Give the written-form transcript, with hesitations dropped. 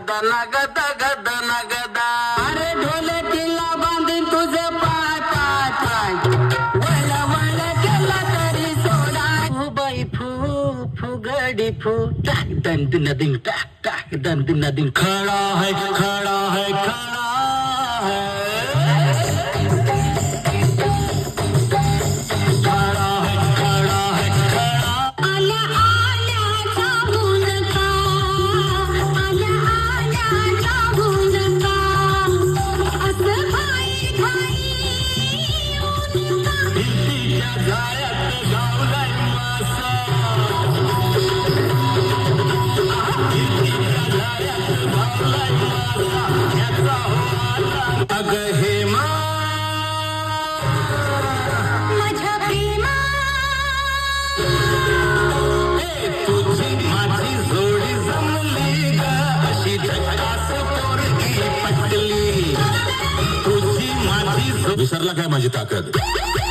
नगद नगद गद नगदा अरे ढोलकीला बांधीन तुझे पाय पाय पाय वळ वळ केला तरी सोडा फू बाई फू फुगडी फू टाक दन दिन दिन टाक टाक दन दिन दिन खड़ा है खड़ा है खड़ा है विसरला काय माझी ताकद.